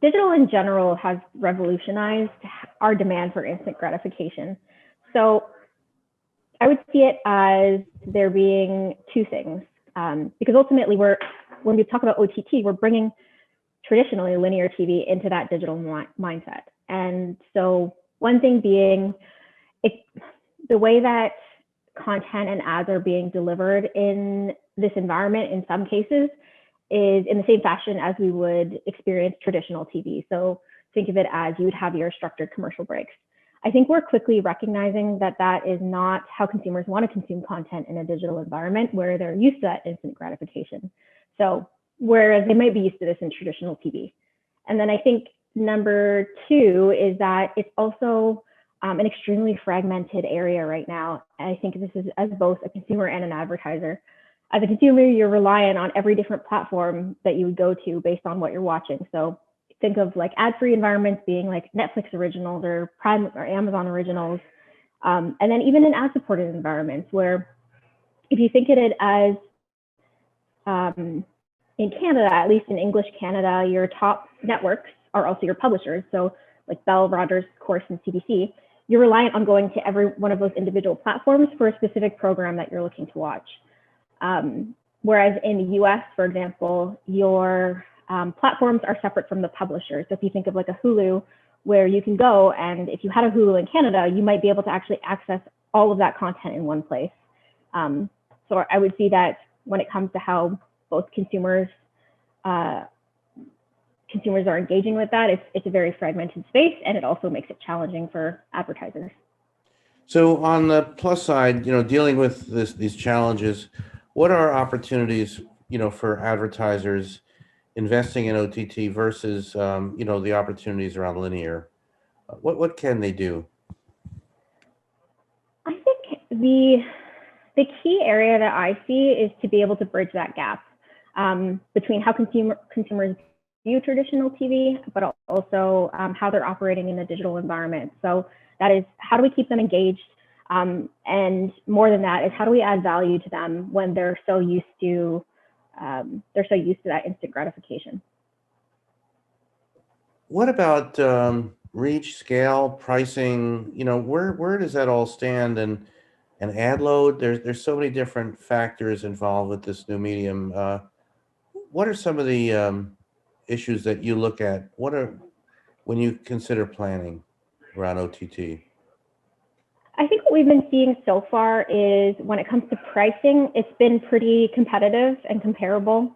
digital in general has revolutionized our demand for instant gratification. So I would see it as there being two things, because ultimately when we talk about OTT, we're bringing traditionally linear TV into that digital mindset. And so one thing being the way that content and ads are being delivered in this environment in some cases is in the same fashion as we would experience traditional TV. So think of it as you would have your structured commercial breaks. I think we're quickly recognizing that that is not how consumers want to consume content in a digital environment where they're used to that instant gratification. So whereas they might be used to this in traditional TV. And then I think number two is that it's also an extremely fragmented area right now. I think this is as both a consumer and an advertiser. As a consumer, you're reliant on every different platform that you would go to based on what you're watching. So think of like ad-free environments being like Netflix originals or Prime or Amazon originals. And then even in ad-supported environments where if you think of it as in Canada, at least in English Canada, your top networks are also your publishers. So like Bell, Rogers, Corus, and CBC, you're reliant on going to every one of those individual platforms for a specific program that you're looking to watch. Whereas in the US, for example, your platforms are separate from the publishers. So if you think of like a Hulu, where you can go and if you had a Hulu in Canada, you might be able to actually access all of that content in one place. So I would see that when it comes to how both consumers are engaging with that, it's a very fragmented space, and it also makes it challenging for advertisers. So on the plus side, dealing with these challenges, what are opportunities, for advertisers investing in OTT versus, the opportunities around linear? What can they do? I think the key area that I see is to be able to bridge that gap between how consumers view traditional TV, but also how they're operating in the digital environment. So that is, how do we keep them engaged? And more than that is, how do we add value to them when they're so used to that instant gratification? What about reach, scale, pricing? Where does that all stand? And ad load? There's so many different factors involved with this new medium. What are some of the issues that you look at? When you consider planning around OTT? I think what we've been seeing so far is when it comes to pricing, it's been pretty competitive and comparable.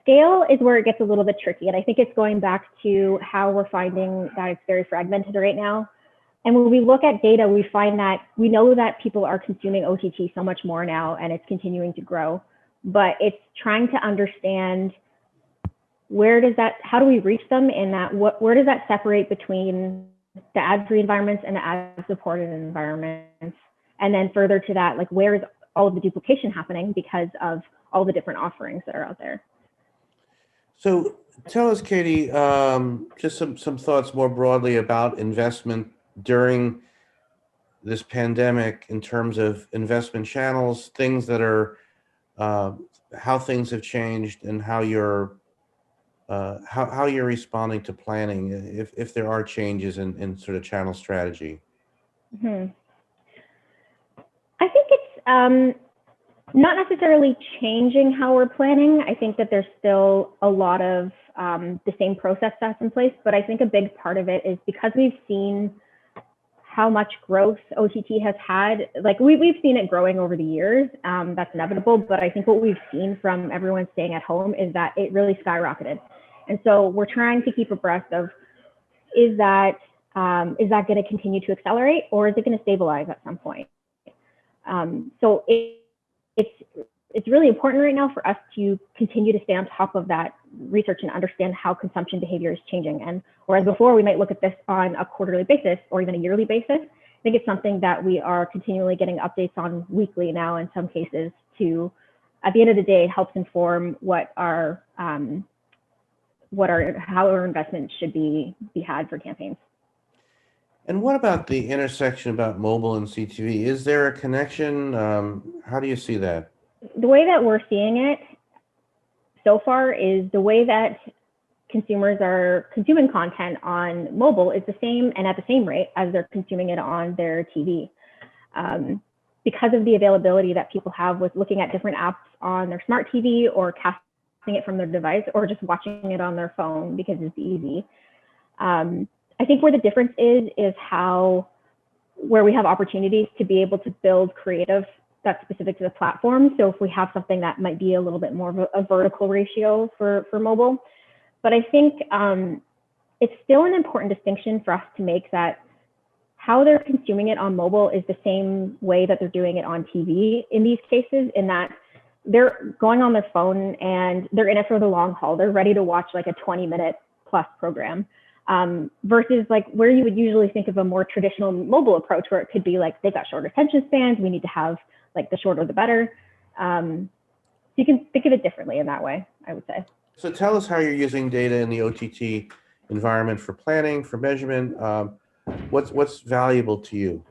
Scale is where it gets a little bit tricky. And I think it's going back to how we're finding that it's very fragmented right now. And when we look at data, we find that we know that people are consuming OTT so much more now, and it's continuing to grow. But it's trying to understand how do we reach them in that, where does that separate between the ad-free environments and the ad-supported environments? And then further to that, like where is all of the duplication happening because of all the different offerings that are out there? So tell us, Katey, just some thoughts more broadly about investment during this pandemic in terms of investment channels, things that are, how things have changed and how you're responding to planning, if there are changes in sort of channel strategy. Mm-hmm. I think it's not necessarily changing how we're planning. I think that there's still a lot of the same process that's in place, but I think a big part of it is because we've seen how much growth OTT has had. Like we've seen it growing over the years. That's inevitable, but I think what we've seen from everyone staying at home is that it really skyrocketed. And so we're trying to keep abreast of, is that going to continue to accelerate, or is it going to stabilize at some point? So it's really important right now for us to continue to stay on top of that research and understand how consumption behavior is changing. And whereas before we might look at this on a quarterly basis or even a yearly basis, I think it's something that we are continually getting updates on weekly now in some cases to, at the end of the day, helps inform how our investments should be had for campaigns. And what about the intersection about mobile and CTV? Is there a connection? How do you see that? The way that we're seeing it so far is the way that consumers are consuming content on mobile is the same and at the same rate as they're consuming it on their TV. Because of the availability that people have with looking at different apps on their smart TV or casting it from their device or just watching it on their phone because it's easy. I think where the difference is where we have opportunities to be able to build creative that's specific to the platform. So if we have something that might be a little bit more of a vertical ratio for mobile, but I think it's still an important distinction for us to make that how they're consuming it on mobile is the same way that they're doing it on TV in these cases, in that they're going on their phone and they're in it for the long haul. They're ready to watch like a 20-minute plus program. Versus like where you would usually think of a more traditional mobile approach where it could be like they've got short attention spans, we need to have like the shorter the better. So you can think of it differently in that way, I would say. So tell us how you're using data in the OTT environment for planning, for measurement. What's valuable to you?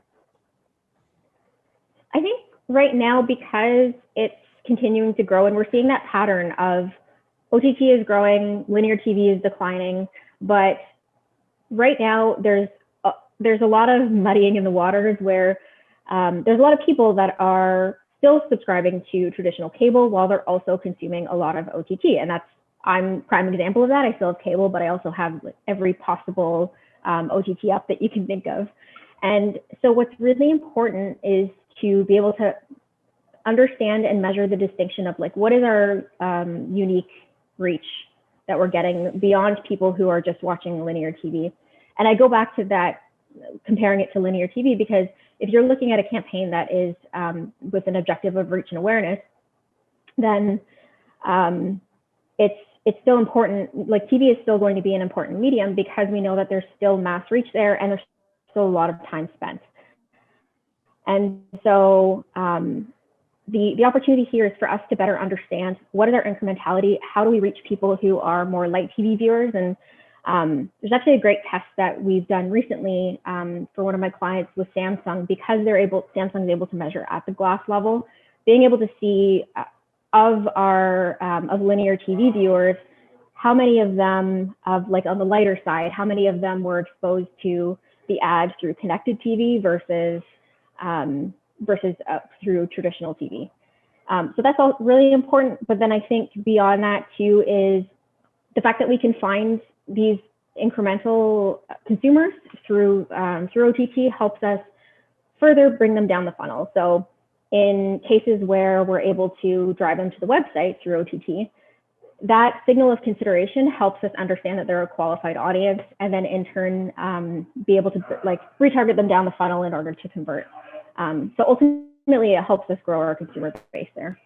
I think right now, because it's continuing to grow and we're seeing that pattern of OTT is growing, linear TV is declining, but right now there's a lot of muddying in the waters where there's a lot of people that are still subscribing to traditional cable while they're also consuming a lot of OTT. And I'm prime example of that. I still have cable, but I also have every possible OTT app that you can think of. And so what's really important is to be able to understand and measure the distinction of like, what is our unique reach that we're getting beyond people who are just watching linear TV. And I go back to that, comparing it to linear TV, because if you're looking at a campaign that is with an objective of reach and awareness, then it's still important. Like TV is still going to be an important medium because we know that there's still mass reach there and there's still a lot of time spent. And so the opportunity here is for us to better understand what is our incrementality, how do we reach people who are more light TV viewers. And there's actually a great test that we've done recently for one of my clients with Samsung, because Samsung is able to measure at the glass level, being able to see of linear TV viewers, how many of them like on the lighter side, how many of them were exposed to the ads through connected TV versus through traditional TV. So that's all really important. But then I think beyond that too is the fact that we can find these incremental consumers through OTT helps us further bring them down the funnel. So in cases where we're able to drive them to the website through OTT, that signal of consideration helps us understand that they're a qualified audience, and then in turn be able to like retarget them down the funnel in order to convert. So ultimately, it helps us grow our consumer base there.